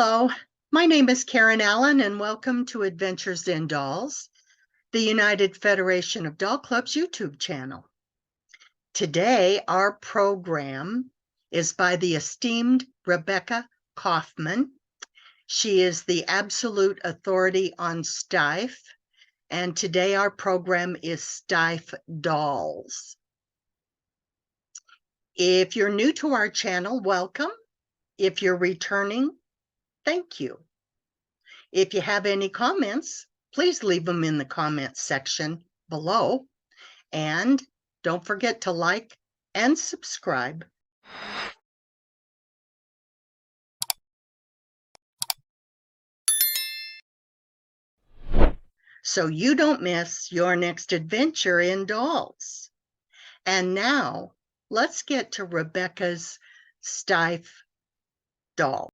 Hello, my name is Karen Allen, and welcome to Adventures in Dolls, the United Federation of Doll Clubs YouTube channel. Today, our program is by the esteemed Rebekah Kaufman. She is the absolute authority on Steiff, and today our program is Steiff Dolls. If you're new to our channel, welcome. If you're returning, thank you. If you have any comments, please leave them in the comments section below. And don't forget to like and subscribe. So you don't miss your next adventure in dolls. And now let's get to Rebekah's Steiff doll.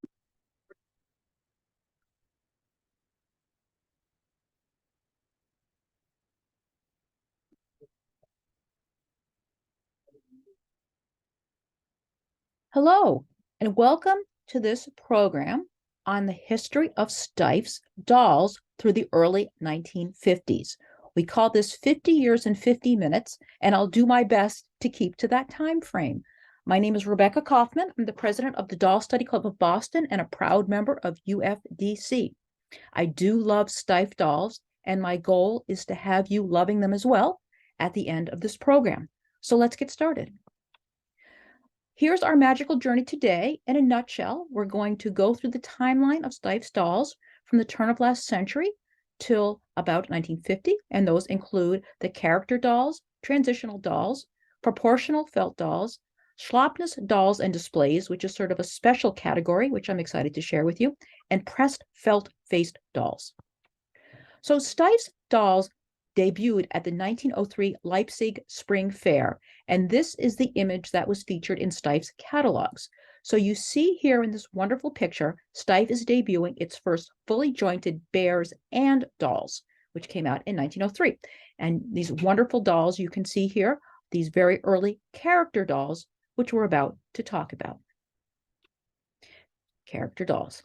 Hello, and welcome to this program on the history of Steiff's dolls through the early 1950s. We call this 50 years in 50 minutes, and I'll do my best to keep to that time frame. My name is Rebekah Kaufman. I'm the president of the Doll Study Club of Boston and a proud member of UFDC. I do love Steiff dolls, and my goal is to have you loving them as well at the end of this program. So let's get started. Here's our magical journey today. In a nutshell, we're going to go through the timeline of Steiff's dolls from the turn of last century till about 1950, and those include the character dolls, transitional dolls, proportional felt dolls, Schlappness dolls and displays, which is sort of a special category, which I'm excited to share with you, and pressed felt-faced dolls. So Steiff's dolls debuted at the 1903 Leipzig Spring Fair, and this is the image that was featured in Steiff's catalogs. So you see here in this wonderful picture, Steiff is debuting its first fully jointed bears and dolls, which came out in 1903. And these wonderful dolls you can see here, these very early character dolls, which we're about to talk about. Character dolls,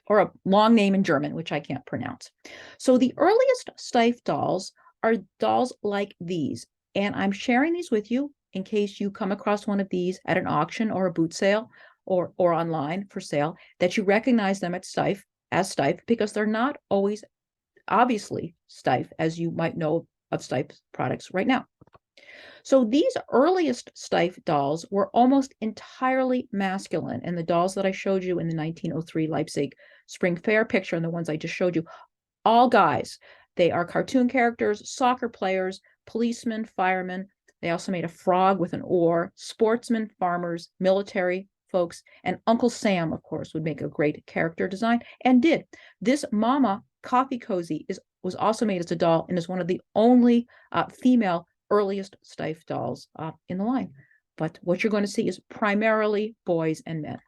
or a long name in German, which I can't pronounce. So the earliest Steiff dolls are dolls like these, and I'm sharing these with you in case you come across one of these at an auction or a boot sale or online for sale, that you recognize them as Steiff, because they're not always obviously Steiff, as you might know of Steiff products right now. So these earliest Steiff dolls were almost entirely masculine, and the dolls that I showed you in the 1903 Leipzig Spring Fair picture and the ones I just showed you, all guys. They are cartoon characters, soccer players, policemen, firemen. They also made a frog with an oar, sportsmen, farmers, military folks, and Uncle Sam, of course, would make a great character design, and did. This Mama Coffee Cozy was also made as a doll and is one of the only female earliest Steiff dolls in the line. But what you're going to see is primarily boys and men.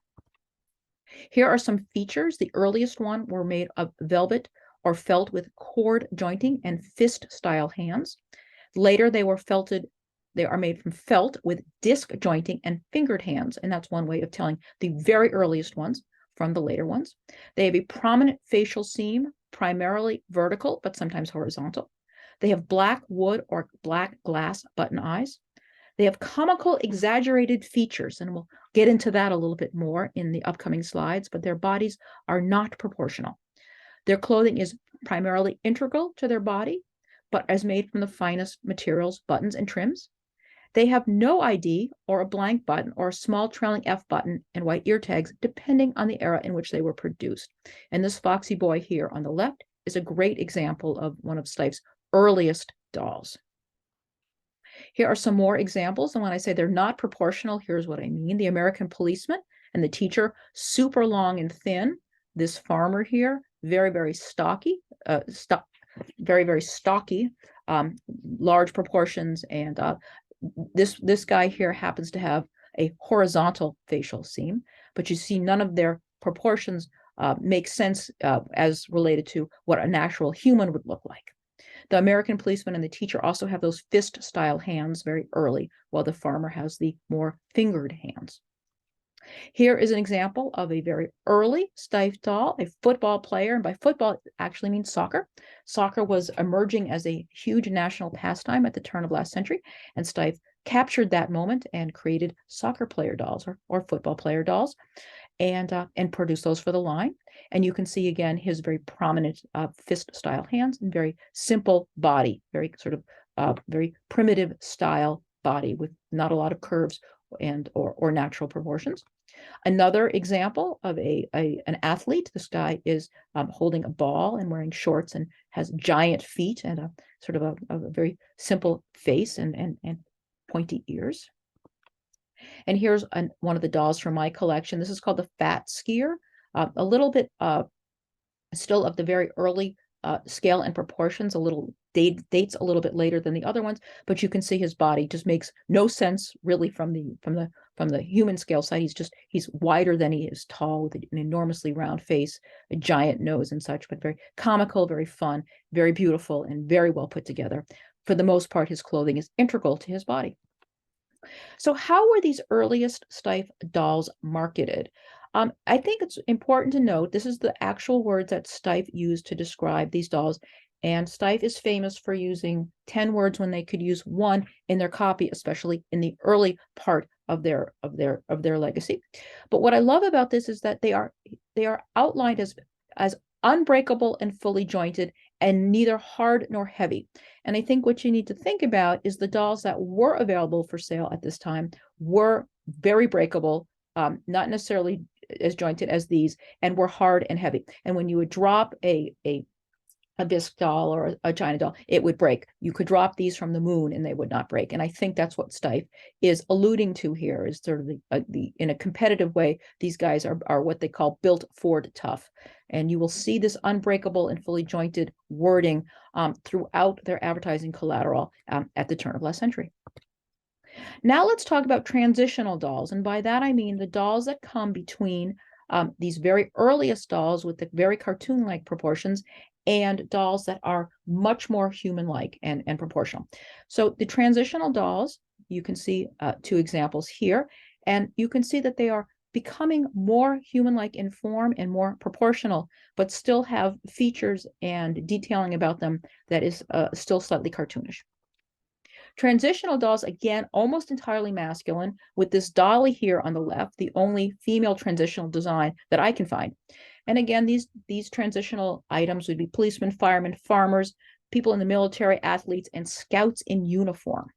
Here are some features. The earliest one were made of velvet or felt with cord jointing and fist-style hands. Later, they are made from felt with disc jointing and fingered hands, and that's one way of telling the very earliest ones from the later ones. They have a prominent facial seam, primarily vertical, but sometimes horizontal. They have black wood or black glass button eyes. They have comical, exaggerated features, and we'll get into that a little bit more in the upcoming slides, but their bodies are not proportional. Their clothing is primarily integral to their body, but as made from the finest materials, buttons, and trims. They have no ID or a blank button or a small trailing F button and white ear tags, depending on the era in which they were produced. And this foxy boy here on the left is a great example of one of Steiff's earliest dolls. Here are some more examples, and when I say they're not proportional, here's what I mean. The American policeman and the teacher, super long and thin. This farmer here, very, very stocky, very stocky, large proportions, and this guy here happens to have a horizontal facial seam, but you see none of their proportions make sense as related to what a natural human would look like. The American policeman and the teacher also have those fist-style hands very early, while the farmer has the more fingered hands. Here is an example of a very early Steiff doll, a football player, and by football it actually means soccer. Soccer was emerging as a huge national pastime at the turn of last century, and Steiff captured that moment and created soccer player dolls or football player dolls, and produced those for the line. And you can see again his very prominent fist style hands and very simple body, very sort of very primitive style body with not a lot of curves and or natural proportions. Another example of an athlete. This guy is holding a ball and wearing shorts and has giant feet and a sort of a very simple face and pointy ears. And here's one of the dolls from my collection. This is called the Fat Skier, a little bit still of the very early scale and proportions, a little dates a little bit later than the other ones, but you can see his body just makes no sense really from the human scale side. He's wider than he is tall, with an enormously round face, a giant nose and such, but very comical, very fun, very beautiful, and very well put together. For the most part, his clothing is integral to his body. So how were these earliest Steiff dolls marketed? I think it's important to note this is the actual words that Steiff used to describe these dolls. And Steiff is famous for using 10 words when they could use one in their copy, especially in the early part of their legacy. But what I love about this is that they are outlined as unbreakable and fully jointed and neither hard nor heavy. And I think what you need to think about is the dolls that were available for sale at this time were very breakable, not necessarily as jointed as these, and were hard and heavy. And when you would drop a bisque doll or a China doll, it would break. You could drop these from the moon and they would not break. And I think that's what Steiff is alluding to here, is sort of the in a competitive way, these guys are what they call built Ford tough. And you will see this unbreakable and fully jointed wording throughout their advertising collateral at the turn of last century. Now let's talk about transitional dolls. And by that, I mean the dolls that come between these very earliest dolls with the very cartoon-like proportions and dolls that are much more human-like and proportional. So the transitional dolls, you can see two examples here, and you can see that they are becoming more human-like in form and more proportional, but still have features and detailing about them that is still slightly cartoonish. Transitional dolls, again, almost entirely masculine, with this dolly here on the left, the only female transitional design that I can find. And again, these transitional items would be policemen, firemen, farmers, people in the military, athletes, and scouts in uniform.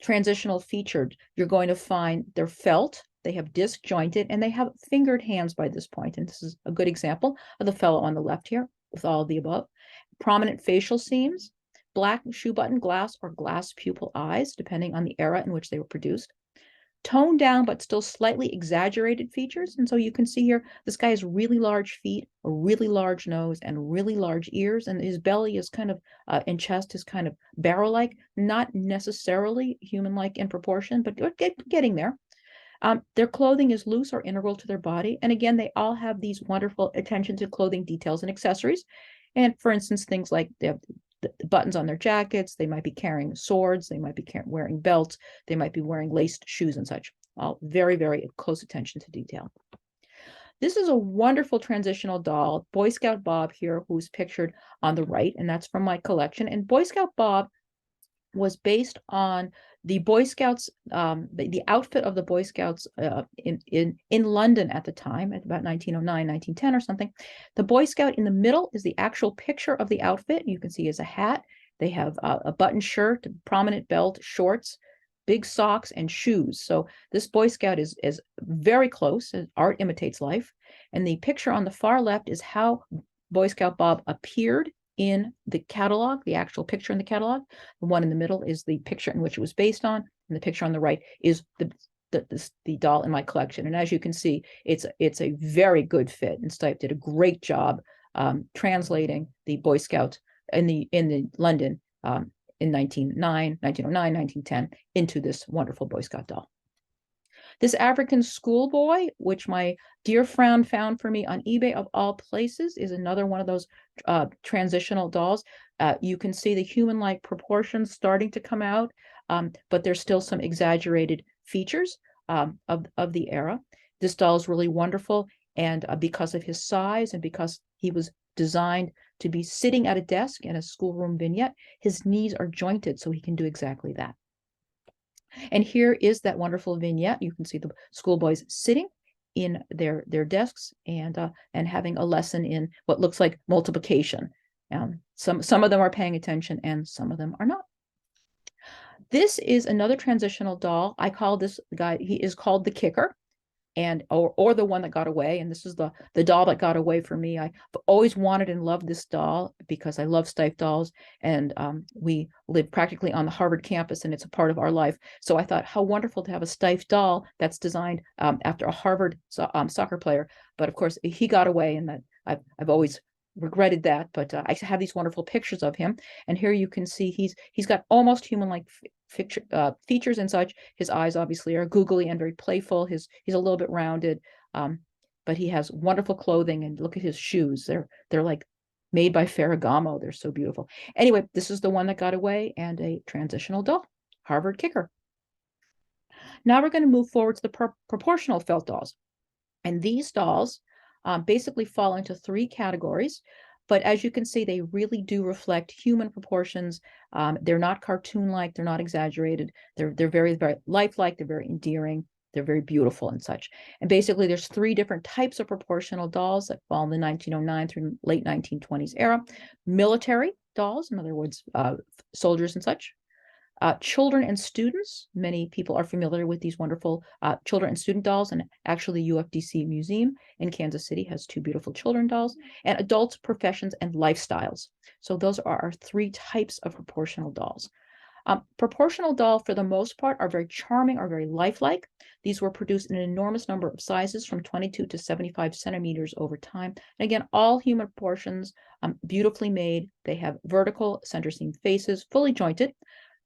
Transitional featured, you're going to find they're felt, they have disc jointed, and they have fingered hands by this point. And this is a good example of the fellow on the left here with all of the above. Prominent facial seams, black shoe button, glass or glass pupil eyes, depending on the era in which they were produced. Toned down, but still slightly exaggerated features. And so you can see here, this guy has really large feet, a really large nose, and really large ears. And his belly is kind of, and chest is kind of barrel-like, not necessarily human-like in proportion, but getting there. Their clothing is loose or integral to their body. And again, they all have these wonderful attention to clothing details and accessories. And for instance, things like they have the buttons on their jackets, they might be carrying swords, they might be wearing belts, they might be wearing laced shoes and such. All very, very close attention to detail. This is a wonderful transitional doll, Boy Scout Bob here, who's pictured on the right, and that's from my collection. And Boy Scout Bob was based on the Boy Scouts, the outfit of the Boy Scouts in London at the time, at about 1909, 1910 or something. The Boy Scout in the middle is the actual picture of the outfit. You can see is a hat. They have a button shirt, a prominent belt, shorts, big socks, and shoes. So this Boy Scout is very close. Art imitates life. And the picture on the far left is how Boy Scout Bob appeared in the catalog, the actual picture in the catalog. The one in the middle is the picture in which it was based on, and the picture on the right is the doll in my collection. And as you can see, it's a very good fit, and Steiff did a great job translating the Boy Scout in the London in 1909, 1910 into this wonderful Boy Scout doll. This African schoolboy, which my dear friend found for me on eBay of all places, is another one of those transitional dolls. You can see the human-like proportions starting to come out, but there's still some exaggerated features. of the era. This doll is really wonderful, and because of his size and because he was designed to be sitting at a desk in a schoolroom vignette, his knees are jointed so he can do exactly that. And here is that wonderful vignette. You can see the schoolboys sitting in their desks and having a lesson in what looks like multiplication. Some of them are paying attention and some of them are not. This is another transitional doll. I call this guy, he is called the kicker, and or the one that got away. And this is the doll that got away for me. I've always wanted and loved this doll because I love Steiff Dolls, and we live practically on the Harvard campus, and it's a part of our life. So I thought, how wonderful to have a Steiff doll that's designed after a Harvard soccer player. But of course, he got away, and that I've always regretted that. But I have these wonderful pictures of him, and here you can see he's got almost human-like features and such. His eyes obviously are googly and very playful. He's a little bit rounded, but he has wonderful clothing, and look at his shoes. They're like made by Ferragamo. They're so beautiful. Anyway, this is the one that got away, and a transitional doll, Harvard kicker. Now we're going to move forward to the proportional felt dolls, and these dolls basically fall into three categories. But as you can see, they really do reflect human proportions. They're not cartoon-like, they're not exaggerated. They're very, very lifelike, they're very endearing, they're very beautiful and such. And basically, there's three different types of proportional dolls that fall in the 1909 through late 1920s era. Military dolls, in other words, soldiers and such. Children and students, many people are familiar with these wonderful children and student dolls, and actually the UFDC Museum in Kansas City has two beautiful children dolls. And adults, professions, and lifestyles. So those are our three types of proportional dolls. Proportional dolls, for the most part, are very charming, are very lifelike. These were produced in an enormous number of sizes, from 22 to 75 centimeters over time. And again, all human proportions, beautifully made. They have vertical center seam faces, fully jointed.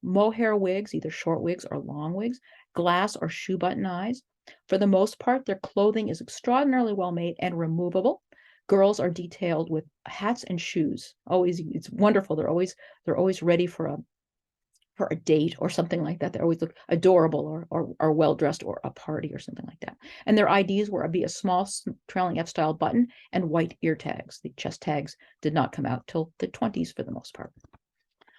Mohair wigs, either short wigs or long wigs, glass or shoe button eyes. For the most part, their clothing is extraordinarily well made and removable. Girls are detailed with hats and shoes. Always, it's wonderful. They're always ready for a date or something like that. They always look adorable or well dressed, or a party or something like that. And their IDs were be a small trailing F style button and white ear tags. The chest tags did not come out till the 20s for the most part.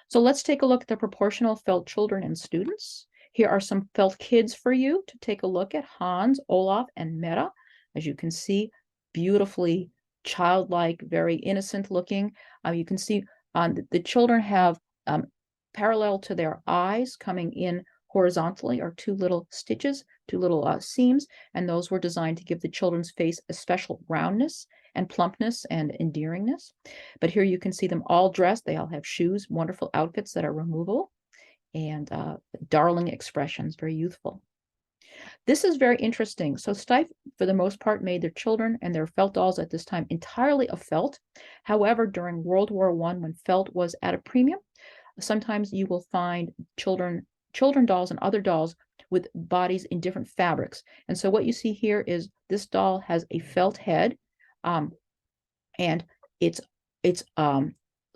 So let's take a look at the proportional felt children and students. Here are some felt kids for you to take a look at: Hans, Olaf, and Meta. As you can see, beautifully childlike, very innocent looking. You can see the children have parallel to their eyes coming in horizontally are two little stitches, two little seams, and those were designed to give the children's face a special roundness and plumpness and endearingness. But here you can see them all dressed. They all have shoes, wonderful outfits that are removable, and darling expressions, very youthful. This is very interesting. So Steiff, for the most part, made their children and their felt dolls at this time entirely of felt. However, during World War I, when felt was at a premium, sometimes you will find children dolls and other dolls with bodies in different fabrics. And so what you see here is this doll has a felt head, and its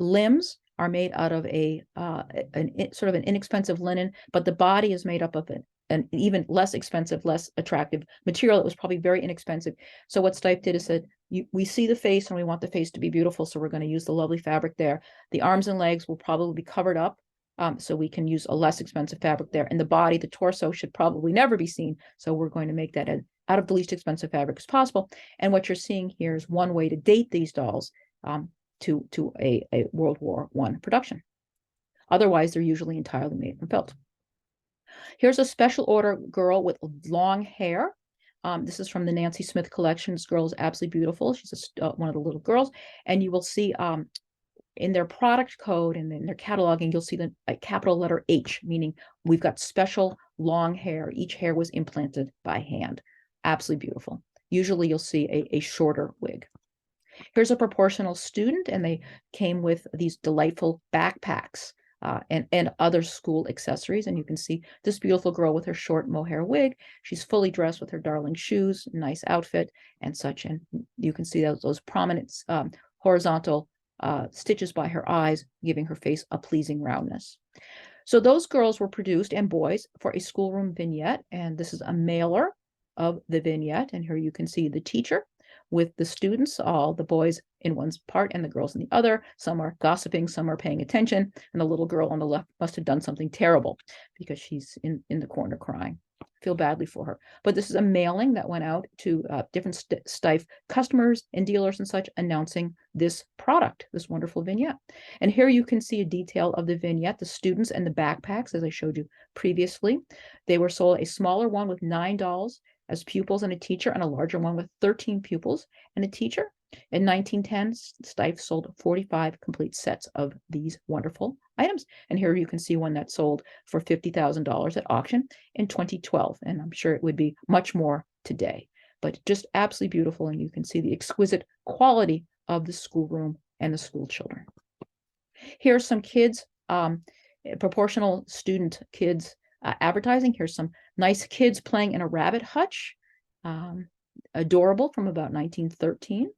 limbs are made out of sort of an inexpensive linen, but the body is made up of an even less expensive, less attractive material. It was probably very inexpensive. So what Steiff did is said, we see the face and we want the face to be beautiful, so we're going to use the lovely fabric there. The arms and legs will probably be covered up, so we can use a less expensive fabric there. And the body, the torso, should probably never be seen, so we're going to make that out of the least expensive fabric as possible. And what you're seeing here is one way to date these dolls to a World War I production. Otherwise, they're usually entirely made from felt. Here's a special order girl with long hair. This is from the Nancy Smith collection. This girl is absolutely beautiful. She's one of the little girls. And you will see in their product code and in their cataloging, you'll see the capital letter H, meaning we've got special long hair. Each hair was implanted by hand. Absolutely beautiful. Usually you'll see a shorter wig. Here's a proportional student, and they came with these delightful backpacks and other school accessories. And you can see this beautiful girl with her short mohair wig. She's fully dressed with her darling shoes, nice outfit and such. And you can see those prominent horizontal stitches by her eyes, giving her face a pleasing roundness. So those girls were produced, and boys, for a schoolroom vignette. And this is a mailer of the vignette. And here you can see the teacher with the students, all the boys in one part and the girls in the other. Some are gossiping, some are paying attention. And the little girl on the left must have done something terrible because she's in the corner crying. Feel badly for her. But this is a mailing that went out to different Steiff customers and dealers and such, announcing this product, this wonderful vignette. And here you can see a detail of the vignette, the students and the backpacks, as I showed you previously. They were sold, a smaller one with 9 dolls as pupils and a teacher, and a larger one with 13 pupils and a teacher. In 1910, Steiff sold 45 complete sets of these wonderful items. And here you can see one that sold for $50,000 at auction in 2012. And I'm sure it would be much more today, but just absolutely beautiful. And you can see the exquisite quality of the schoolroom and the school children. Here's some kids, proportional student kids advertising. Here's some nice kids playing in a rabbit hutch. Adorable, from about 1913.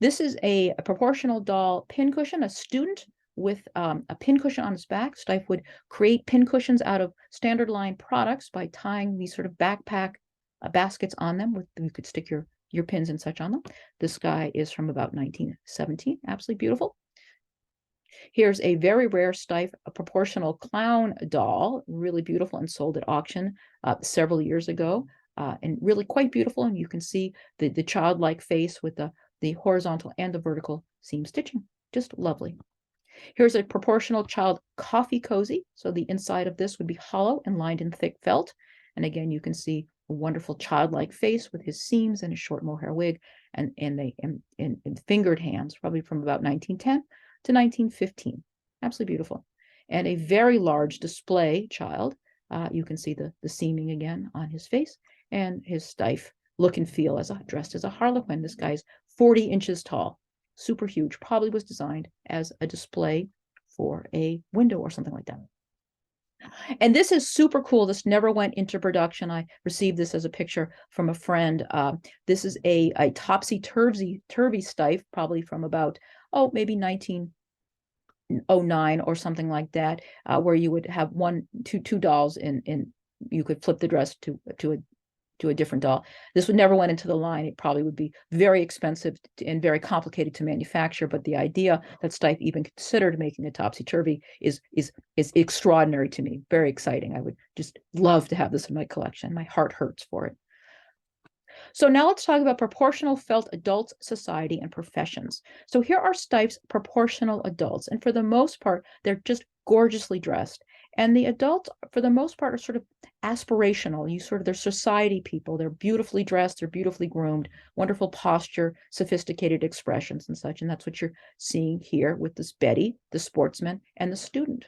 This is a proportional doll pincushion, a student with a pincushion on his back. Steiff would create pincushions out of standard line products by tying these sort of backpack baskets on them. You could stick your pins and such on them. This guy is from about 1917. Absolutely beautiful. Here's a very rare Steiff proportional clown doll, really beautiful, and sold at auction several years ago, and really quite beautiful. And you can see the childlike face with the horizontal and the vertical seam stitching. Just lovely. Here's a proportional child coffee cozy. So the inside of this would be hollow and lined in thick felt. And again, you can see a wonderful childlike face with his seams and his short mohair wig and fingered hands, probably from about 1910 to 1915. Absolutely beautiful. And a very large display child. You can see the seaming again on his face and his Steiff look and feel dressed as a harlequin. This guy's 40 inches tall, super huge, probably was designed as a display for a window or something like that. And this is super cool. This never went into production. I received this as a picture from a friend. This is a topsy-turvy Steiff, probably from about, maybe 1909 or something like that, where you would have two dolls in you could flip the dress to a different doll. This would never went into the line. It probably would be very expensive and very complicated to manufacture. But the idea that Steiff even considered making a topsy-turvy is extraordinary to me. Very exciting. I would just love to have this in my collection. My heart hurts for it. So now let's talk about proportional felt adults, society, and professions. So here are Steiff's proportional adults. And for the most part, they're just gorgeously dressed. And the adults, for the most part, are sort of aspirational. They're society people. They're beautifully dressed. They're beautifully groomed, wonderful posture, sophisticated expressions and such. And that's what you're seeing here with this Betty, the sportsman, and the student.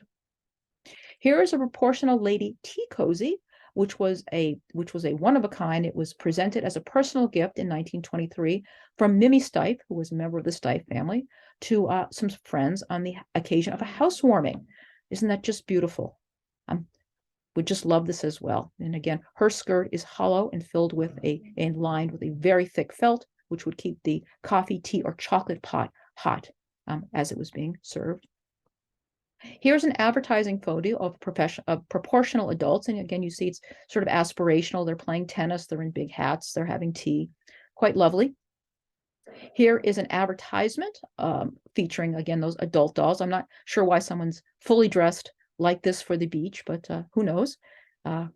Here is a proportional lady tea cozy, which was a one of a kind. It was presented as a personal gift in 1923 from Mimi Steiff, who was a member of the Steiff family, to some friends on the occasion of a housewarming. Isn't that just beautiful? Would just love this as well. And again, her skirt is hollow and filled with and lined with a very thick felt, which would keep the coffee, tea, or chocolate pot hot as it was being served. Here's an advertising photo of proportional adults. And again, you see it's sort of aspirational. They're playing tennis. They're in big hats. They're having tea. Quite lovely. Here is an advertisement featuring, again, those adult dolls. I'm not sure why someone's fully dressed like this for the beach, but who knows? They're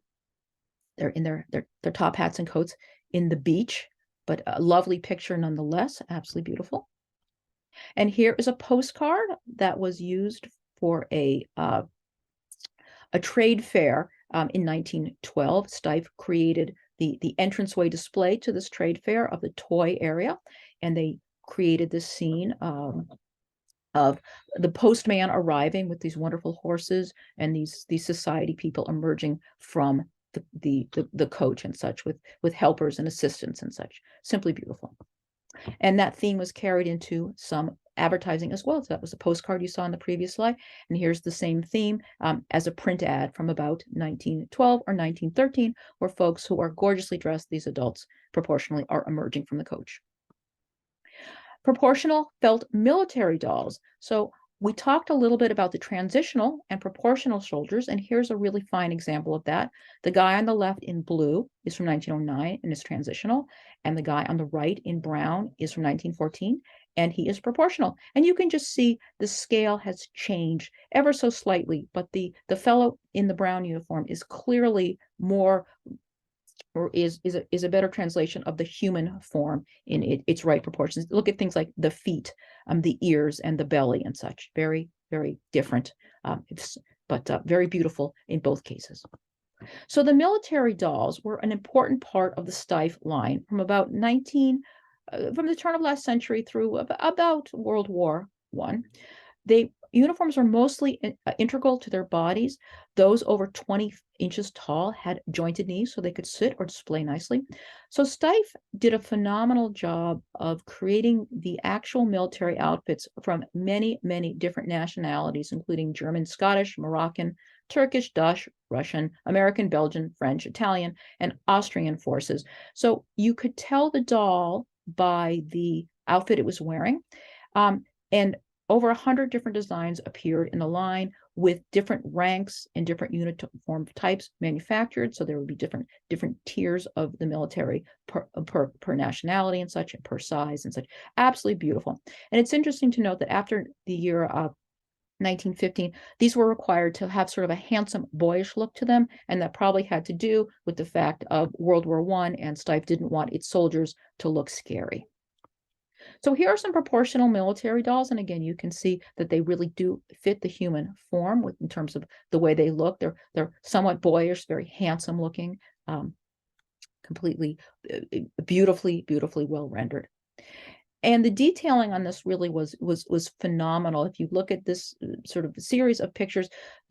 in their top hats and coats in the beach, but a lovely picture nonetheless. Absolutely beautiful. And here is a postcard that was used for a trade fair in 1912. Steiff created the entranceway display to this trade fair of the toy area, and they created this scene of the postman arriving with these wonderful horses and these society people emerging from the coach and such with helpers and assistants and such. Simply beautiful. And that theme was carried into some advertising as well. So that was a postcard you saw in the previous slide. And here's the same theme as a print ad from about 1912 or 1913, where folks who are gorgeously dressed, these adults proportionally, are emerging from the coach. Proportional felt military dolls. So We talked a little bit about the transitional and proportional soldiers, and here's a really fine example of that. The guy on the left in blue is from 1909 and is transitional, and the guy on the right in brown is from 1914, and he is proportional. And you can just see the scale has changed ever so slightly, but the fellow in the brown uniform is clearly more, or is a better translation of the human form in its right proportions. Look at things like the feet, the ears, and the belly and such. Very, very different, but very beautiful in both cases. So the military dolls were an important part of the Steiff line from about from the turn of last century through about World War I. Uniforms are mostly integral to their bodies. Those over 20 inches tall had jointed knees so they could sit or display nicely. So Steiff did a phenomenal job of creating the actual military outfits from many, many different nationalities, including German, Scottish, Moroccan, Turkish, Dutch, Russian, American, Belgian, French, Italian, and Austrian forces. So you could tell the doll by the outfit it was wearing. And over 100 different designs appeared in the line with different ranks and different uniform types manufactured. So there would be different tiers of the military per nationality and such, and per size and such. Absolutely beautiful. And it's interesting to note that after the year of 1915, these were required to have sort of a handsome, boyish look to them, and that probably had to do with the fact of World War I, and Steiff didn't want its soldiers to look scary. So here are some proportional military dolls, and again, you can see that they really do fit the human form in terms of the way they look. They're somewhat boyish, very handsome looking, completely beautifully well rendered. And the detailing on this really was phenomenal. If you look at this sort of series of pictures,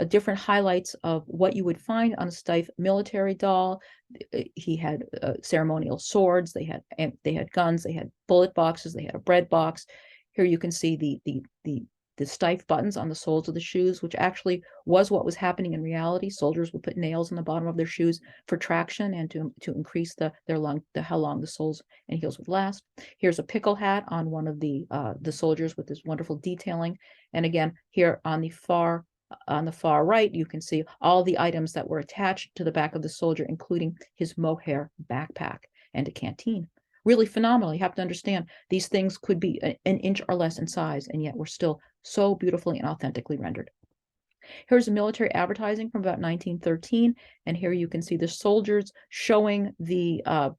different highlights of what you would find on a Steiff military doll. He had ceremonial swords. They had guns. They had bullet boxes. They had a bread box. Here you can see the Steiff buttons on the soles of the shoes, which actually was what was happening in reality. Soldiers would put nails in the bottom of their shoes for traction and to increase how long the soles and heels would last. Here's a pickle hat on one of the soldiers with this wonderful detailing. And again, here on the far right, you can see all the items that were attached to the back of the soldier, including his mohair backpack and a canteen. Really phenomenal. You have to understand these things could be an inch or less in size, and yet were still so beautifully and authentically rendered. Here's a military advertising from about 1913, and here you can see the soldiers showing their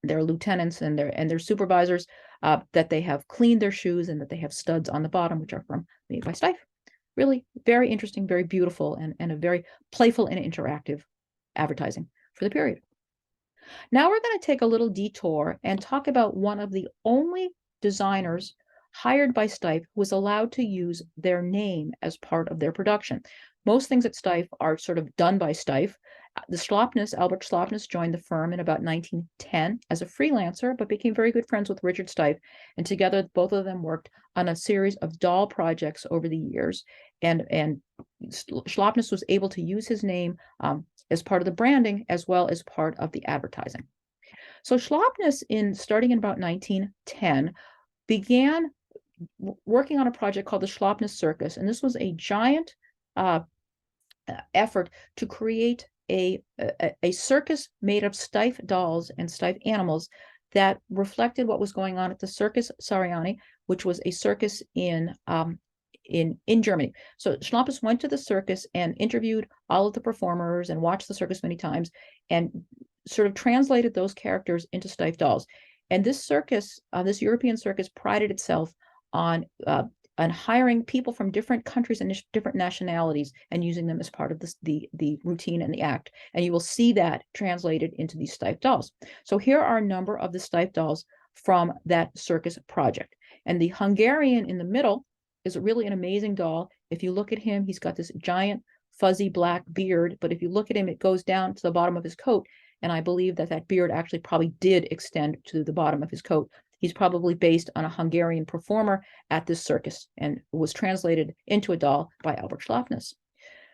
lieutenants and their supervisors that they have cleaned their shoes and that they have studs on the bottom, which are made by Steiff. Really very interesting, very beautiful, and a very playful and interactive advertising for the period. Now we're going to take a little detour and talk about one of the only designers hired by Steiff who was allowed to use their name as part of their production. Most things at Steiff are sort of done by Steiff. Albert Schlappness joined the firm in about 1910 as a freelancer, but became very good friends with Richard Steiff. And together, both of them worked on a series of doll projects over the years. And Schlappness was able to use his name as part of the branding as well as part of the advertising. So Schlappness, starting in about 1910, began working on a project called the Schlappness Circus. And this was a giant effort to create a circus made of Steiff dolls and Steiff animals that reflected what was going on at the Circus Sariani, which was a circus in Germany. So Schlappness went to the circus and interviewed all of the performers and watched the circus many times and sort of translated those characters into Steiff dolls. And this circus, this European circus, prided itself on hiring people from different countries and different nationalities and using them as part of the routine and the act. And you will see that translated into these Steiff dolls. So here are a number of the Steiff dolls from that circus project. And the Hungarian in the middle is really an amazing doll. If you look at him, he's got this giant fuzzy black beard, but if you look at him, it goes down to the bottom of his coat. And I believe that beard actually probably did extend to the bottom of his coat. He's probably based on a Hungarian performer at this circus and was translated into a doll by Albert Schlappness.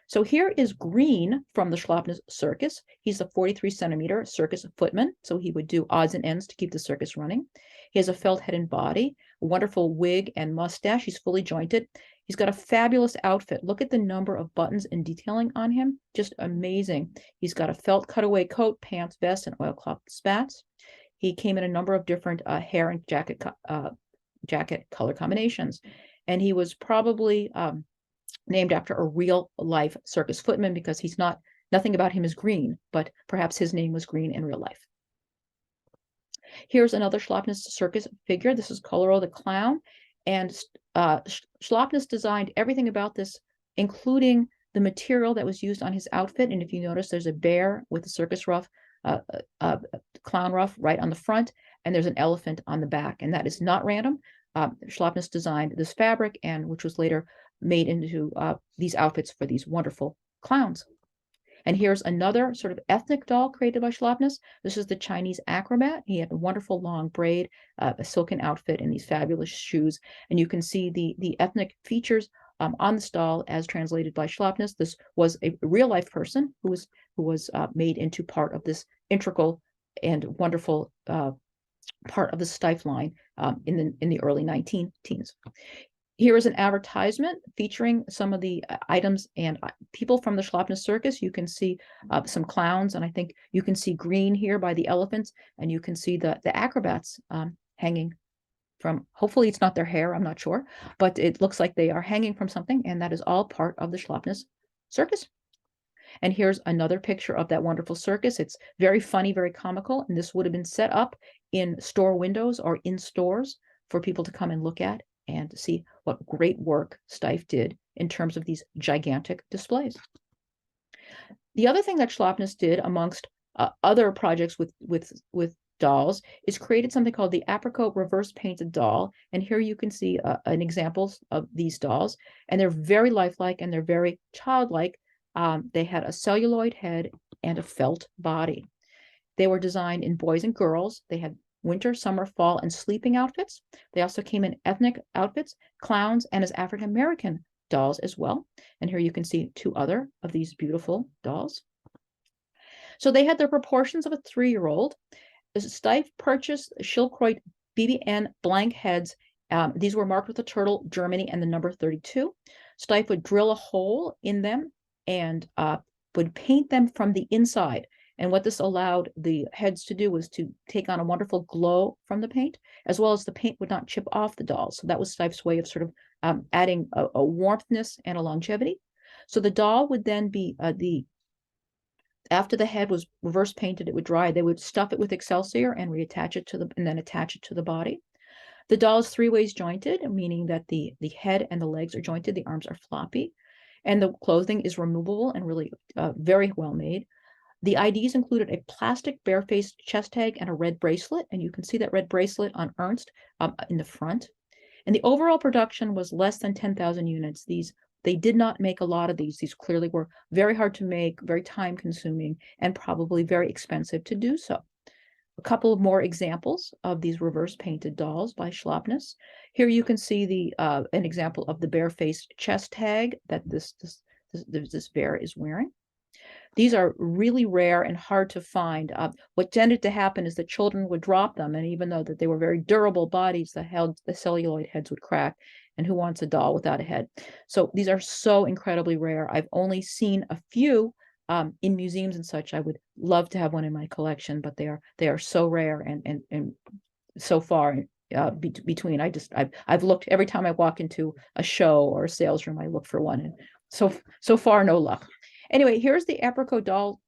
So here is Green from the Schlappness Circus. He's a 43-centimeter circus footman, so he would do odds and ends to keep the circus running. He has a felt head and body, a wonderful wig and mustache. He's fully jointed. He's got a fabulous outfit. Look at the number of buttons and detailing on him. Just amazing. He's got a felt cutaway coat, pants, vest, and oilcloth spats. He came in a number of different hair and jacket color combinations. And he was probably named after a real life circus footman because nothing about him is green, but perhaps his name was green in real life. Here's another Schlappness circus figure. This is Coloro the clown. And Schlappness designed everything about this, including the material that was used on his outfit. And if you notice, there's a bear with a circus ruff, clown ruff right on the front, and there's an elephant on the back. And that is not random. Schlappness designed this fabric, and which was later made into these outfits for these wonderful clowns. And here's another sort of ethnic doll created by Schlappness. This is the Chinese acrobat. He had a wonderful long braid, a silken outfit, and these fabulous shoes. And you can see the ethnic features on this doll as translated by Schlappness. This was a real life person who was made into part of this integral and wonderful part of the Steiff line in the early 19-teens. Here is an advertisement featuring some of the items and people from the Schlappness circus. You can see some clowns, and I think you can see green here by the elephants, and you can see the acrobats hanging from, hopefully it's not their hair, I'm not sure, but it looks like they are hanging from something, and that is all part of the Schlappness circus. And here's another picture of that wonderful circus. It's very funny, very comical, and this would have been set up in store windows or in stores for people to come and look at and see what great work Steiff did in terms of these gigantic displays. The other thing that Schlappness did, amongst other projects with dolls, is created something called the apricot reverse painted doll. And here you can see an example of these dolls, and they're very lifelike and they're very childlike. They had a celluloid head and a felt body. They were designed in boys and girls. They had winter, summer, fall, and sleeping outfits. They also came in ethnic outfits, clowns, and as African-American dolls as well. And here you can see two other of these beautiful dolls. So they had the proportions of a 3-year-old. Steiff purchased Schildkreuth BBN blank heads. These were marked with a turtle, Germany, and the number 32. Steiff would drill a hole in them and would paint them from the inside. And what this allowed the heads to do was to take on a wonderful glow from the paint, as well as the paint would not chip off the dolls. So that was Steiff's way of sort of adding a warmthness and a longevity. So the doll would then be after the head was reverse painted, it would dry. They would stuff it with Excelsior and reattach it and then attach it to the body. The doll is 3 ways jointed, meaning that the head and the legs are jointed, the arms are floppy, and the clothing is removable and really very well made. The IDs included a plastic barefaced chest tag and a red bracelet, and you can see that red bracelet on Ernst in the front. And the overall production was less than 10,000 units. They did not make a lot of these. These clearly were very hard to make, very time consuming, and probably very expensive to do so. A couple of more examples of these reverse painted dolls by Schlappness. Here you can see an example of the barefaced chest tag that this bear is wearing. These are really rare and hard to find. What tended to happen is that children would drop them, and even though that they were very durable bodies, the celluloid heads would crack. And who wants a doll without a head? So these are so incredibly rare. I've only seen a few in museums and such. I would love to have one in my collection, but they are so rare and so far between. I've looked every time I walk into a show or a sales room. I look for one, and so far no luck. Anyway, here's the apricot doll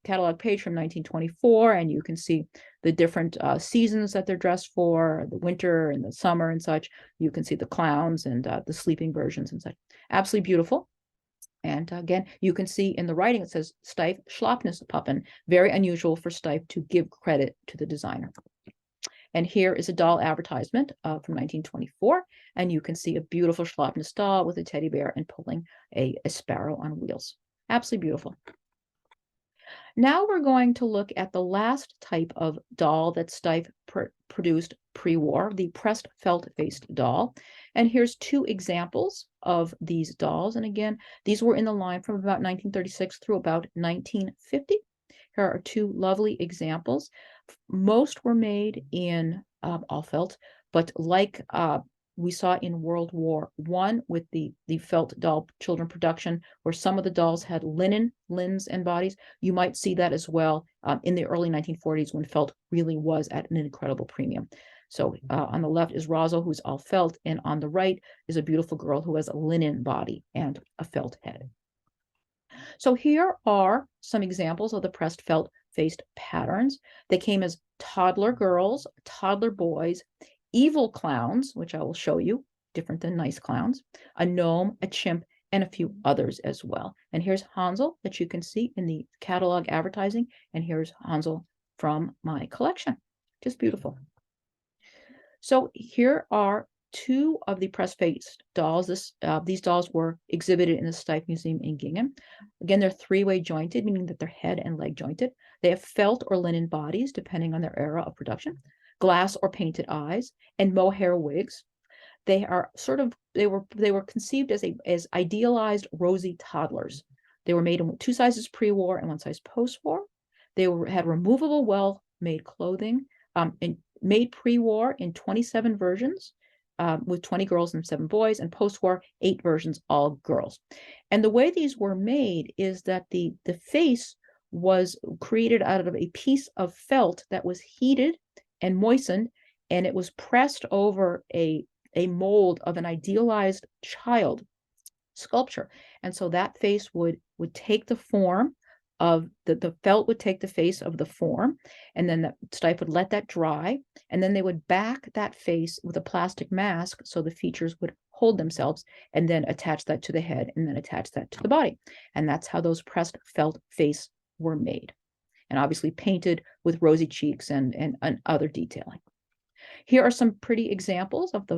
catalog page from 1924, and you can see the different seasons that they're dressed for, the winter and the summer and such. You can see the clowns and the sleeping versions and such. Absolutely beautiful. And again, you can see in the writing, it says Steiff Schlappness Puppen. Very unusual for Steiff to give credit to the designer. And here is a doll advertisement from 1924. And you can see a beautiful Schlappness doll with a teddy bear and pulling a sparrow on wheels. Absolutely beautiful. Now we're going to look at the last type of doll that Steiff produced pre-war, the pressed felt-faced doll. And here's 2 examples of these dolls. And again, these were in the line from about 1936 through about 1950. Here are 2 lovely examples. Most were made in all felt, but like we saw in World War I with the felt doll children production, where some of the dolls had linen, limbs, and bodies. You might see that as well in the early 1940s when felt really was at an incredible premium. So on the left is Rosal, who's all felt, and on the right is a beautiful girl who has a linen body and a felt head. So here are some examples of the pressed felt faced patterns. They came as toddler girls, toddler boys, evil clowns, which I will show you, different than nice clowns, a gnome, a chimp, and a few others as well. And here's Hansel that you can see in the catalog advertising, and here's Hansel from my collection. Just beautiful. So here are two of the press-faced dolls. These dolls were exhibited in the Steiff Museum in Gingham. Again, they're three-way jointed, meaning that they're head and leg jointed. They have felt or linen bodies, depending on their era of production, glass or painted eyes, and mohair wigs. They are they were conceived as idealized rosy toddlers. They were made in 2 sizes pre-war and 1 size post-war. They had removable, well-made clothing, and made pre-war in 27 versions, with 20 girls and 7 boys, and post-war 8 versions, all girls. And the way these were made is that the face was created out of a piece of felt that was heated and moistened, and it was pressed over a mold of an idealized child sculpture. And so that face would take the form of the felt would take the face of the form, and then the Steiff would let that dry, and then they would back that face with a plastic mask so the features would hold themselves, and then attach that to the head, and then attach that to the body. And that's how those pressed felt face were made, and obviously painted with rosy cheeks and other detailing. Here are some pretty examples of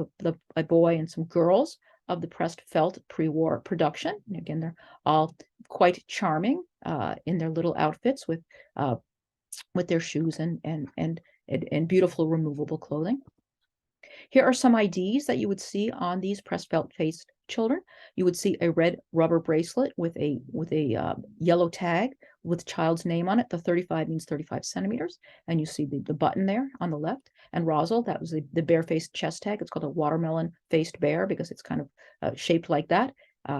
a boy and some girls of the pressed felt pre-war production. And again, they're all quite charming in their little outfits with their shoes and beautiful removable clothing. Here are some IDs that you would see on these pressed felt faced children. You would see a red rubber bracelet with a yellow tag with child's name on it. The 35 means 35 centimeters. And you see the button there on the left. And Rosal, that was the bare-faced chest tag. It's called a watermelon-faced bear because it's kind of shaped like that,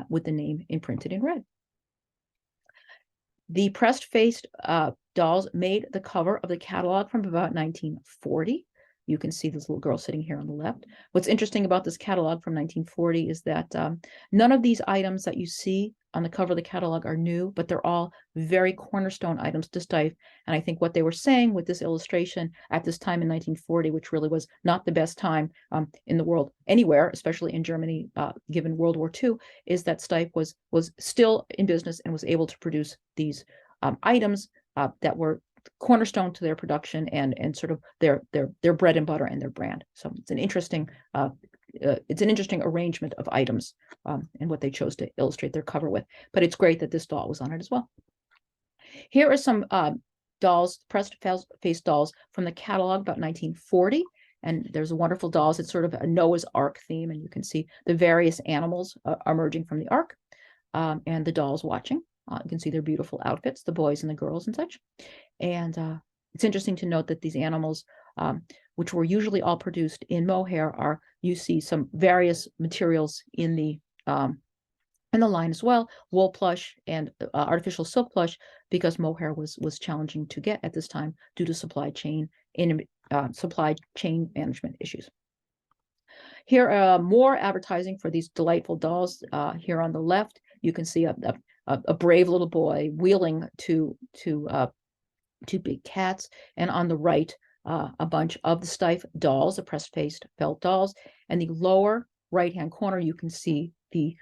with the name imprinted in red. The pressed-faced dolls made the cover of the catalog from about 1940. You can see this little girl sitting here on the left. What's interesting about this catalog from 1940 is that none of these items that you see on the cover of the catalog are new, but they're all very cornerstone items to Steiff. And I think what they were saying with this illustration at this time in 1940, which really was not the best time in the world anywhere, especially in Germany, given World War II, is that Steiff was still in business and was able to produce these items that were cornerstone to their production and sort of their bread and butter and their brand. So it's an interesting arrangement of items and what they chose to illustrate their cover with. But it's great that this doll was on it as well. Here are some dolls, pressed face dolls from the catalog about 1940. And there's a wonderful dolls. It's sort of a Noah's Ark theme, and you can see the various animals emerging from the ark, and the dolls watching. You can see their beautiful outfits, the boys and the girls and such. And it's interesting to note that these animals, which were usually all produced in mohair, you see some various materials in the line as well, wool plush and artificial silk plush, because mohair was challenging to get at this time due to supply chain management issues. Here more advertising for these delightful dolls. Here on the left, you can see a brave little boy wheeling two big cats, and on the right, a bunch of the Steiff dolls, the pressed-faced felt dolls. And the lower right-hand corner, you can see the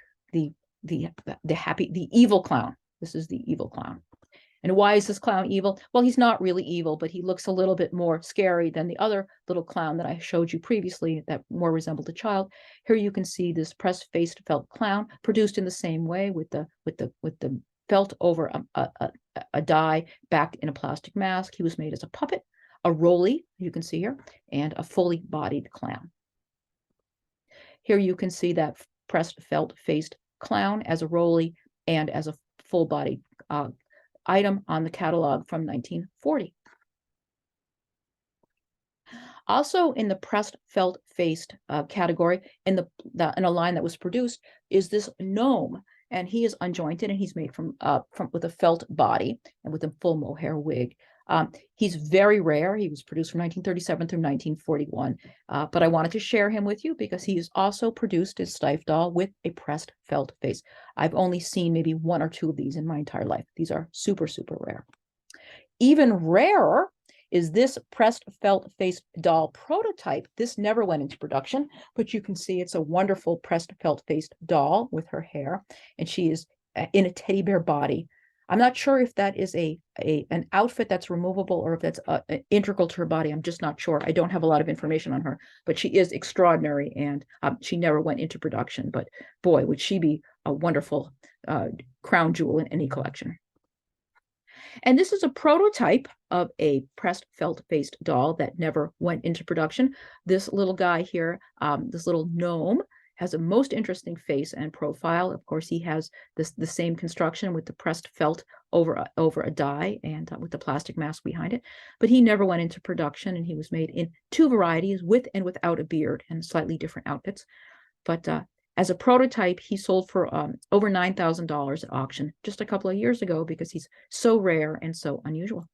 evil clown. This is the evil clown. And why is this clown evil? Well, he's not really evil, but he looks a little bit more scary than the other little clown that I showed you previously that more resembled a child. Here you can see this pressed-faced felt clown produced in the same way with the felt over a die backed in a plastic mask. He was made as a puppet, a roly, you can see here, and a fully bodied clown. Here you can see that pressed felt faced clown as a roly and as a full bodied item on the catalog from 1940. Also in the pressed felt faced category, in a line that was produced, is this gnome, and he is unjointed and he's made from with a felt body and with a full mohair wig. He's very rare. He was produced from 1937 through 1941, but I wanted to share him with you because he is also produced as Steiff doll with a pressed felt face. I've only seen maybe 1 or 2 of these in my entire life. These are super, super rare. Even rarer is this pressed felt face doll prototype. This never went into production, but you can see it's a wonderful pressed felt faced doll with her hair, and she is in a teddy bear body. I'm not sure if that is an outfit that's removable or if that's integral to her body. I'm just not sure. I don't have a lot of information on her, but she is extraordinary, and she never went into production. But boy, would she be a wonderful crown jewel in any collection. And this is a prototype of a pressed felt faced doll that never went into production. This little guy here, this little gnome, has a most interesting face and profile. Of course, he has the same construction with the pressed felt over a die and with the plastic mask behind it. But he never went into production, and he was made in 2 varieties, with and without a beard, and slightly different outfits. But as a prototype, he sold for over $9,000 at auction just a couple of years ago because he's so rare and so unusual.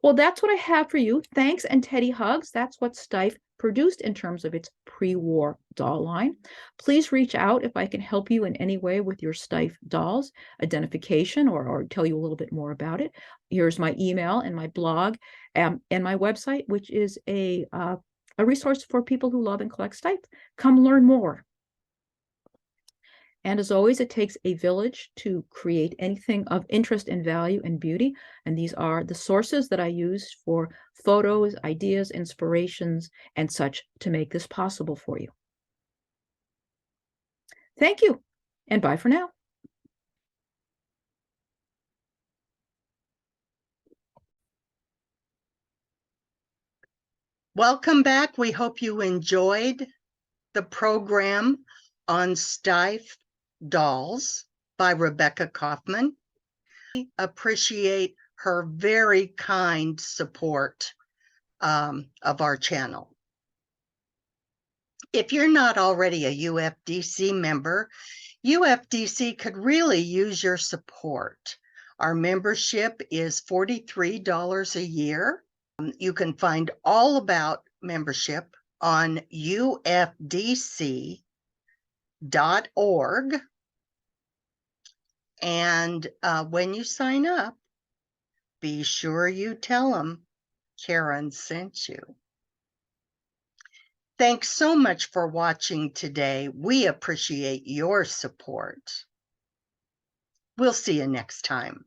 Well, that's what I have for you. Thanks and Teddy hugs. That's what Steiff produced in terms of its pre-war doll line. Please reach out if I can help you in any way with your Steiff dolls identification or tell you a little bit more about it. Here's my email and my blog and my website, which is a resource for people who love and collect Steiff. Come learn more. And as always, it takes a village to create anything of interest and value and beauty. And these are the sources that I used for photos, ideas, inspirations, and such to make this possible for you. Thank you, and bye for now. Welcome back. We hope you enjoyed the program on Steiff Dolls by Rebekah Kaufman. We appreciate her very kind support of our channel. If you're not already a UFDC member, UFDC could really use your support. Our membership is $43 a year. You can find all about membership on ufdc.org. And when you sign up, be sure you tell them Karen sent you. Thanks so much for watching today. We appreciate your support. We'll see you next time.